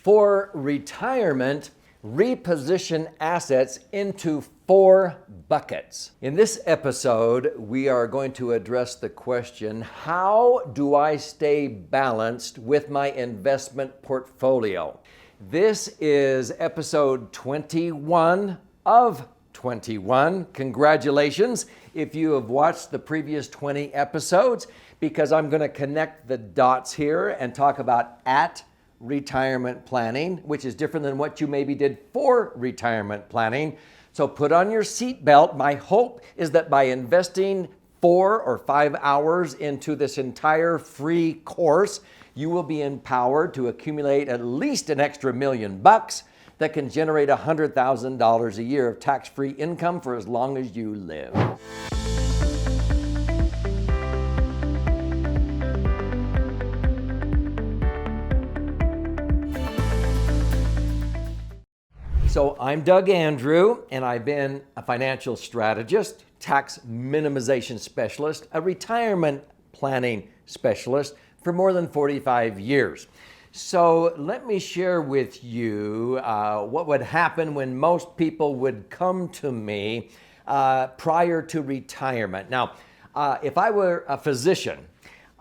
For retirement, reposition assets into 4 buckets. In this episode, we are going to address the question, how do I stay balanced with my investment portfolio? This is episode 21 of 21. Congratulations if you have watched the previous 20 episodes, because I'm going to connect the dots here and talk about at retirement planning, which is different than what you maybe did for retirement planning. So put on your seatbelt. My hope is that by investing 4 or 5 hours into this entire free course, you will be empowered to accumulate at least an extra $1 million that can generate $100,000 a year of tax-free income for as long as you live. So I'm Doug Andrew, and I've been a financial strategist, tax minimization specialist, a retirement planning specialist for more than 45 years. So let me share with you what would happen when most people would come to me prior to retirement. Now, if I were a physician,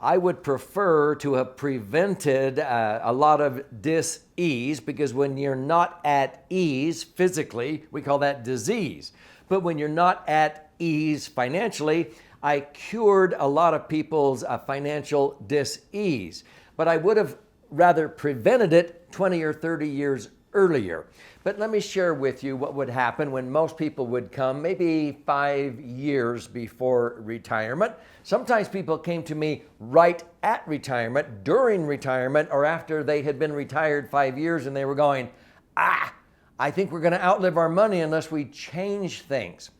I would prefer to have prevented a lot of dis-ease, because when you're not at ease physically, we call that disease. But when you're not at ease financially, I cured a lot of people's financial dis-ease. But I would have rather prevented it 20 or 30 years earlier. But let me share with you what would happen when most people would come maybe 5 years before retirement. Sometimes people came to me right at retirement, during retirement, or after they had been retired 5 years, and they were going, I think we're going to outlive our money unless we change things.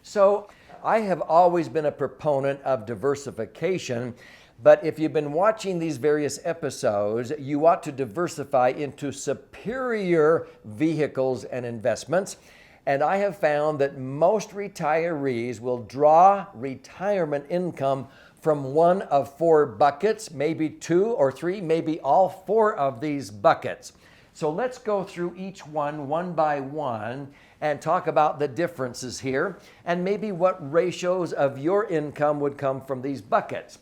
So I have always been a proponent of diversification. But if you've been watching these various episodes, you ought to diversify into superior vehicles and investments. And I have found that most retirees will draw retirement income from one of 4 buckets, maybe 2 or 3, maybe all 4 of these buckets. So let's go through each one by one and talk about the differences here and maybe what ratios of your income would come from these buckets.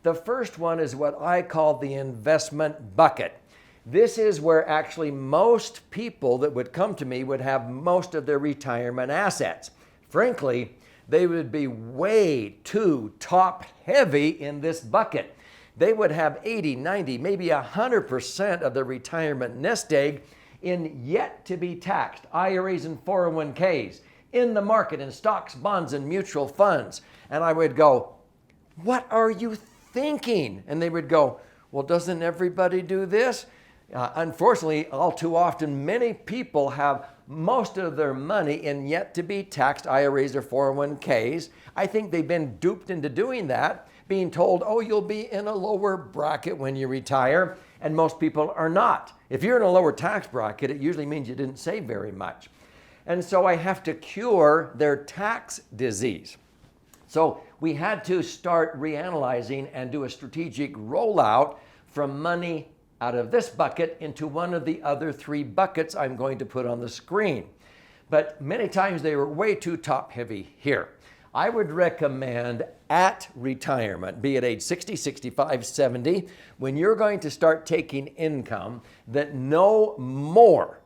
The first one is what I call the investment bucket. This is where actually most people that would come to me would have most of their retirement assets. Frankly, they would be way too top heavy in this bucket. They would have 80, 90, maybe 100% of their retirement nest egg in yet to be taxed IRAs and 401ks, in the market, in stocks, bonds, and mutual funds. And I would go, what are you thinking? And they would go, well, doesn't everybody do this? Unfortunately, all too often, many people have most of their money in yet to be taxed IRAs or 401ks. I think they've been duped into doing that, being told, oh, you'll be in a lower bracket when you retire, and most people are not. If you're in a lower tax bracket, it usually means you didn't save very much. And so I have to cure their tax disease. So we had to start reanalyzing and do a strategic rollout from money out of this bucket into one of the other 3 buckets I'm going to put on the screen. But many times they were way too top heavy here. I would recommend at retirement, be it age 60, 65, 70, when you're going to start taking income, that no more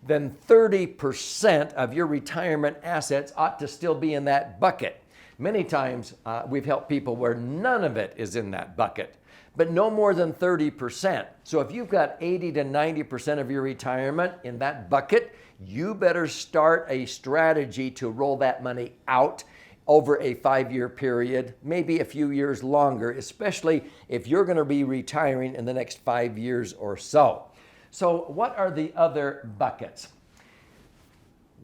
than 30% of your retirement assets ought to still be in that bucket. Many times we've helped people where none of it is in that bucket, but no more than 30%. So if you've got 80 to 90% of your retirement in that bucket, you better start a strategy to roll that money out over a 5-year period, maybe a few years longer, especially if you're going to be retiring in the next 5 years or so. So what are the other buckets?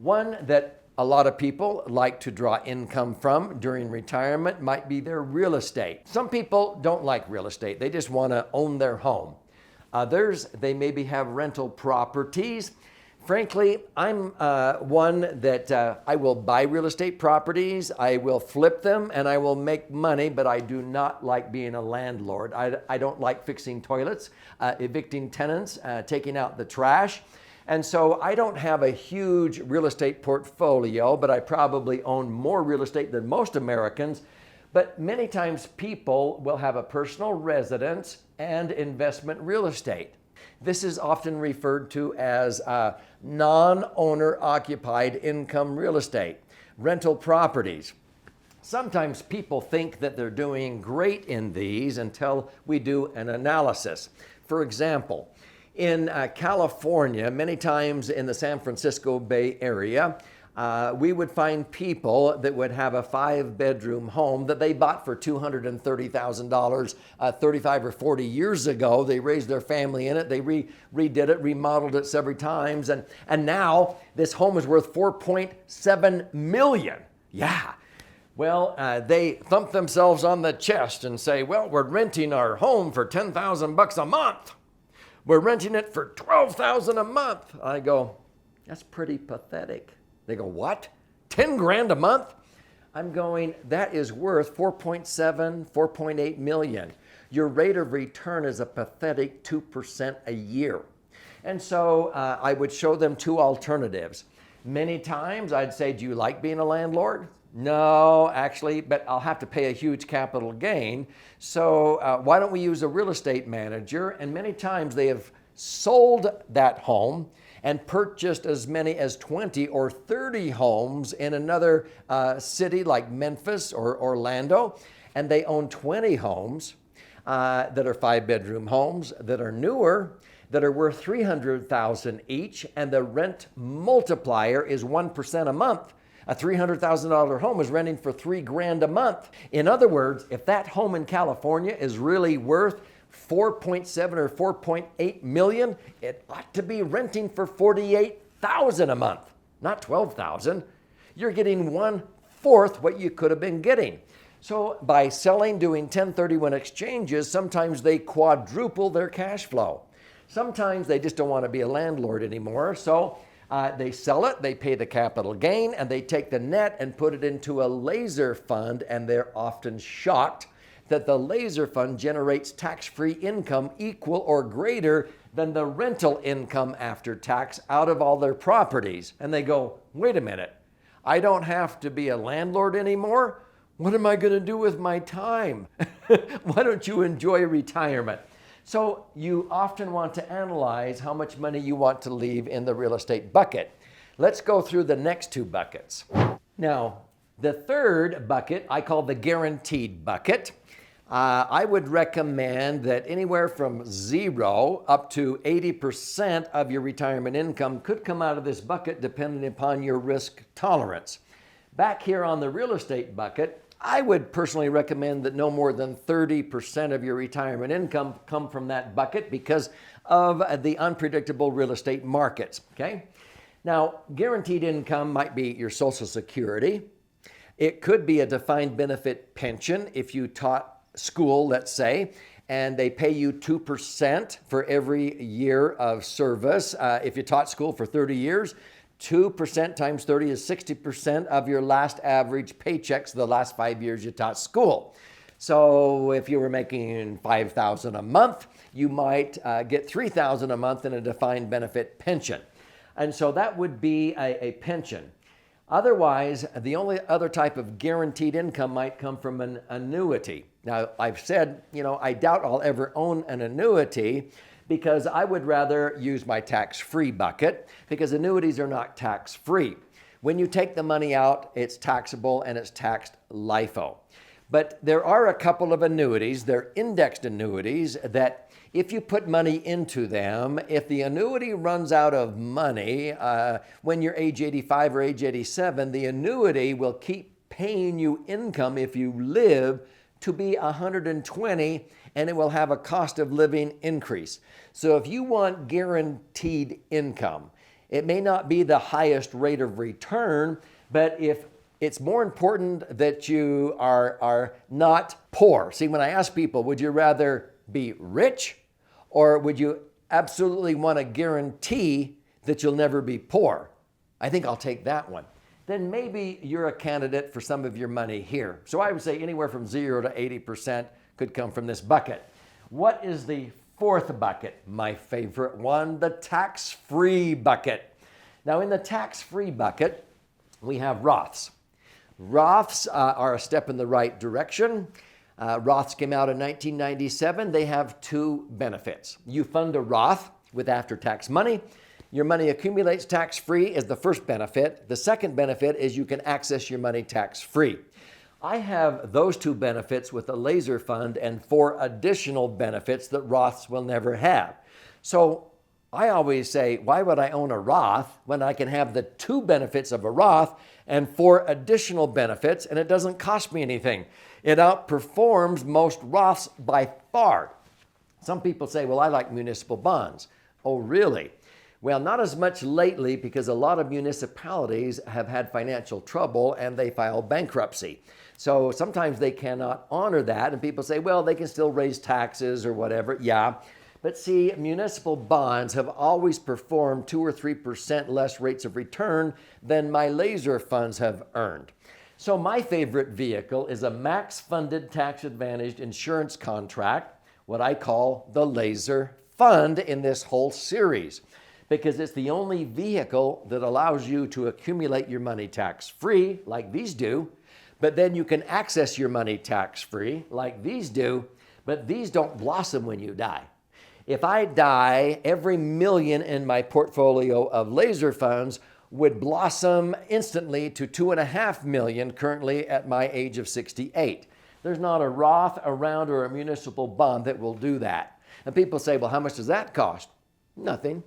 One that a lot of people like to draw income from during retirement might be their real estate. Some people don't like real estate. They just want to own their home. Others, they maybe have rental properties. Frankly, I'm one that I will buy real estate properties, I will flip them, and I will make money, but I do not like being a landlord. I don't like fixing toilets, evicting tenants, taking out the trash. And so I don't have a huge real estate portfolio, but I probably own more real estate than most Americans. But many times people will have a personal residence and investment real estate. This is often referred to as non-owner occupied income real estate, rental properties. Sometimes people think that they're doing great in these until we do an analysis. For example, in California, many times in the San Francisco Bay Area, we would find people that would have a 5-bedroom home that they bought for $230,000 35 or 40 years ago. They raised their family in it. They redid it, remodeled it several times. And now this home is worth $4.7 million. Yeah. Well, they thump themselves on the chest and say, well, we're renting our home for $10,000 a month. We're renting it for $12,000 a month. I go, that's pretty pathetic. They go, what? 10 grand a month? I'm going, that is worth 4.7, 4.8 million. Your rate of return is a pathetic 2% a year. And so I would show them two alternatives. Many times I'd say, do you like being a landlord? No, actually, but I'll have to pay a huge capital gain. So why don't we use a real estate manager? And many times they have sold that home and purchased as many as 20 or 30 homes in another city like Memphis or Orlando. And they own 20 homes that are 5-bedroom homes that are newer, that are worth $300,000 each. And the rent multiplier is 1% a month. A $300,000 home is renting for $3 grand a month. In other words, if that home in California is really worth 4.7 or 4.8 million, it ought to be renting for 48,000 a month, not 12,000. You're getting 1/4 what you could have been getting. So by selling, doing 1031 exchanges, sometimes they quadruple their cash flow. Sometimes they just don't want to be a landlord anymore. So they sell it, they pay the capital gain, and they take the net and put it into a laser fund, and they're often shocked that the laser fund generates tax-free income equal or greater than the rental income after tax out of all their properties. And they go, wait a minute, I don't have to be a landlord anymore? What am I going to do with my time? Why don't you enjoy retirement? So you often want to analyze how much money you want to leave in the real estate bucket. Let's go through the next two buckets. Now, the third bucket I call the guaranteed bucket. I would recommend that anywhere from 0 up to 80% of your retirement income could come out of this bucket depending upon your risk tolerance. Back here on the real estate bucket, I would personally recommend that no more than 30% of your retirement income come from that bucket because of the unpredictable real estate markets, okay? Now, guaranteed income might be your Social Security. It could be a defined benefit pension if you taught school, let's say, and they pay you 2% for every year of service. If you taught school for 30 years, 2% times 30 is 60% of your last average paychecks the last 5 years you taught school. So if you were making $5,000 a month, you might get $3,000 a month in a defined benefit pension. And so that would be a pension. Otherwise, the only other type of guaranteed income might come from an annuity. Now, I've said, I doubt I'll ever own an annuity because I would rather use my tax-free bucket because annuities are not tax-free. When you take the money out, it's taxable and it's taxed LIFO. But there are a couple of annuities, they're indexed annuities, that if you put money into them, if the annuity runs out of money when you're age 85 or age 87, the annuity will keep paying you income if you live to be 120, and it will have a cost of living increase. So if you want guaranteed income, it may not be the highest rate of return, but if it's more important that you are not poor. See, when I ask people, would you rather be rich or would you absolutely want to guarantee that you'll never be poor. I think I'll take that one. Then maybe you're a candidate for some of your money here. So I would say anywhere from 0 to 80% could come from this bucket. What is the fourth bucket? My favorite one, the tax-free bucket. Now in the tax-free bucket, we have Roths. Roths are a step in the right direction. Roths came out in 1997. They have two benefits. You fund a Roth with after-tax money. Your money accumulates tax-free is the first benefit. The second benefit is you can access your money tax-free. I have those two benefits with a laser fund and 4 additional benefits that Roths will never have. So I always say, why would I own a Roth when I can have the 2 benefits of a Roth and 4 additional benefits, and it doesn't cost me anything? It outperforms most Roths by far. Some people say, well, I like municipal bonds. Oh, really? Well, not as much lately because a lot of municipalities have had financial trouble and they file bankruptcy. So sometimes they cannot honor that, and people say, well, they can still raise taxes or whatever. Yeah. But see, municipal bonds have always performed 2 or 3% less rates of return than my laser funds have earned. So my favorite vehicle is a max-funded tax-advantaged insurance contract, what I call the laser fund in this whole series, because it's the only vehicle that allows you to accumulate your money tax-free, like these do, but then you can access your money tax-free, like these do, but these don't blossom when you die. If I die, every million in my portfolio of laser funds would blossom instantly to 2.5 million currently at my age of 68. There's not a Roth around or a municipal bond that will do that. And people say, well, how much does that cost? Nothing.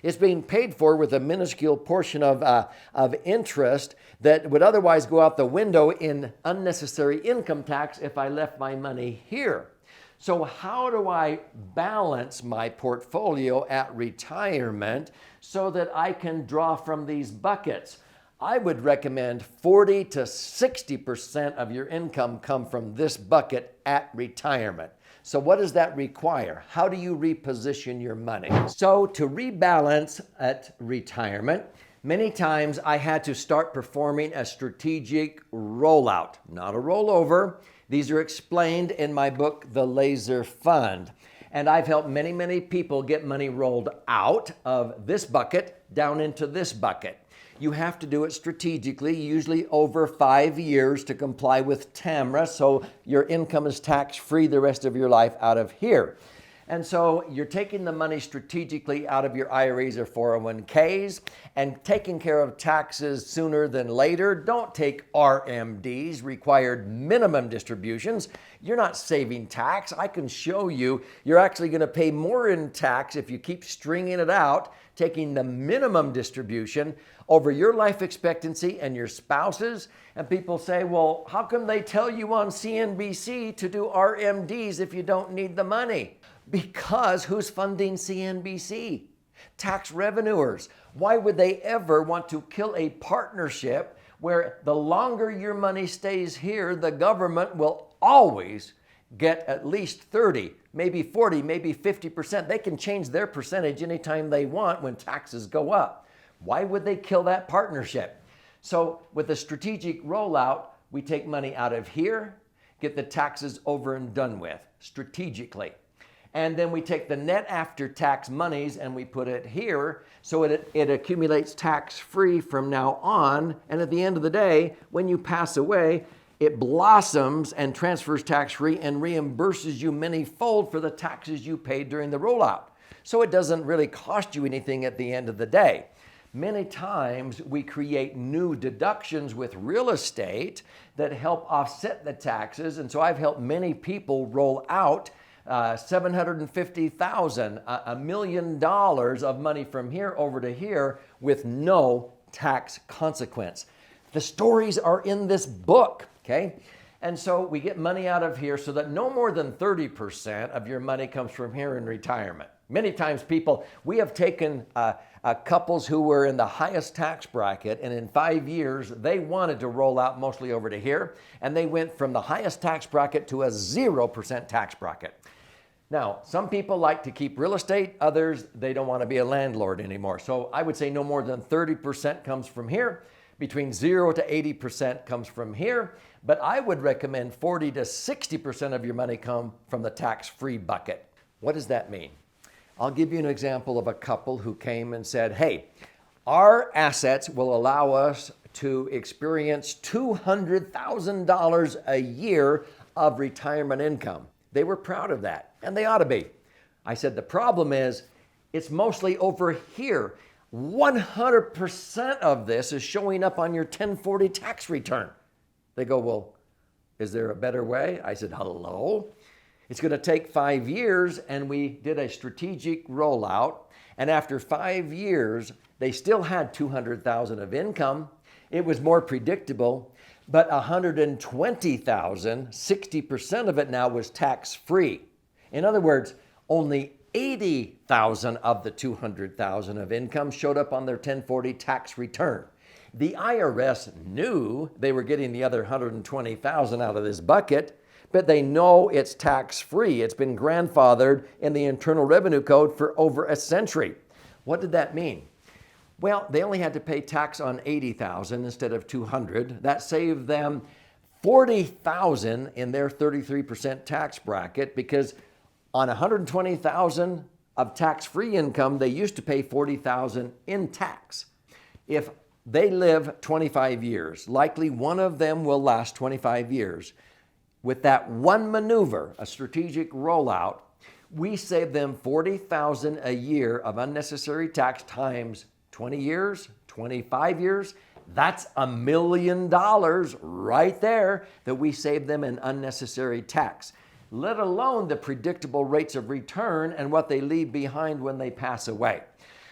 It's being paid for with a minuscule portion of interest that would otherwise go out the window in unnecessary income tax if I left my money here. So how do I balance my portfolio at retirement so that I can draw from these buckets? I would recommend 40 to 60% of your income come from this bucket at retirement. So what does that require? How do you reposition your money? So to rebalance at retirement, many times I had to start performing a strategic rollout, not a rollover. These are explained in my book, The Laser Fund. And I've helped many, many people get money rolled out of this bucket down into this bucket. You have to do it strategically, usually over 5 years to comply with TAMRA, so your income is tax-free the rest of your life out of here. And so you're taking the money strategically out of your IRAs or 401ks and taking care of taxes sooner than later. Don't take RMDs, required minimum distributions. You're not saving tax. I can show you you're actually going to pay more in tax if you keep stringing it out, taking the minimum distribution over your life expectancy and your spouse's. And people say, well, how come they tell you on CNBC to do RMDs if you don't need the money? Because who's funding CNBC? Tax revenuers. Why would they ever want to kill a partnership where the longer your money stays here, the government will always get at least 30, maybe 40, maybe 50%. They can change their percentage anytime they want when taxes go up. Why would they kill that partnership? So with a strategic rollout, we take money out of here, get the taxes over and done with strategically. And then we take the net after-tax monies and we put it here so it accumulates tax-free from now on. And at the end of the day, when you pass away, it blossoms and transfers tax-free and reimburses you many-fold for the taxes you paid during the rollout. So it doesn't really cost you anything at the end of the day. Many times we create new deductions with real estate that help offset the taxes. And so I've helped many people roll out $750,000, $1 million of money from here over to here with no tax consequence. The stories are in this book, okay? And so we get money out of here so that no more than 30% of your money comes from here in retirement. Many times we have taken couples who were in the highest tax bracket, and in 5 years, they wanted to roll out mostly over to here, and they went from the highest tax bracket to a 0% tax bracket. Now, some people like to keep real estate, others, they don't want to be a landlord anymore. So I would say no more than 30% comes from here. Between 0 to 80% comes from here. But I would recommend 40 to 60% of your money come from the tax-free bucket. What does that mean? I'll give you an example of a couple who came and said, hey, our assets will allow us to experience $200,000 a year of retirement income. They were proud of that, and they ought to be. I said, the problem is, it's mostly over here. 100% of this is showing up on your 1040 tax return. They go, well, is there a better way? I said, hello? It's going to take 5 years, and we did a strategic rollout, and after 5 years, they still had $200,000 of income. It was more predictable, but $120,000, 60% of it now was tax-free. In other words, only $80,000 of the $200,000 of income showed up on their 1040 tax return. The IRS knew they were getting the other $120,000 out of this bucket, but they know it's tax-free. It's been grandfathered in the Internal Revenue Code for over a century. What did that mean? Well, they only had to pay tax on $80,000 instead of $200,000. That saved them $40,000 in their 33% tax bracket, because on $120,000 of tax-free income, they used to pay $40,000 in tax. If they live 25 years, likely one of them will last 25 years. With that one maneuver, a strategic rollout, we save them $40,000 a year of unnecessary tax times 20 years, 25 years. That's $1 million right there that we save them in unnecessary tax, let alone the predictable rates of return and what they leave behind when they pass away.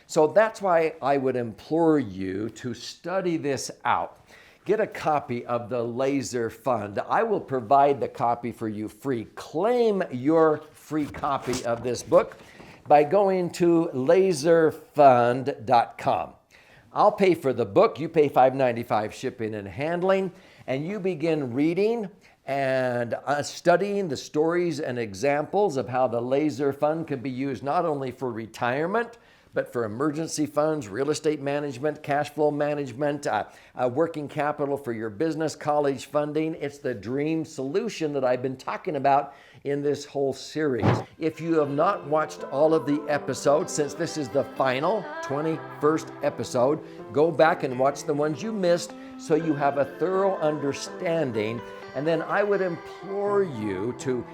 So that's why I would implore you to study this out. Get a copy of the Laser Fund. I will provide the copy for you free. Claim your free copy of this book by going to laserfund.com. I'll pay for the book. You pay $5.95 shipping and handling, and you begin reading and studying the stories and examples of how the Laser Fund can be used not only for retirement, but for emergency funds, real estate management, cash flow management, working capital for your business, college funding. It's the dream solution that I've been talking about in this whole series. If you have not watched all of the episodes, since this is the final 21st episode, go back and watch the ones you missed so you have a thorough understanding. And then I would implore you to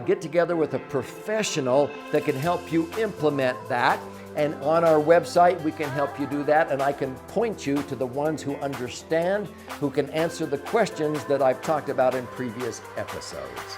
get together with a professional that can help you implement that. And on our website, we can help you do that. And I can point you to the ones who understand, who can answer the questions that I've talked about in previous episodes.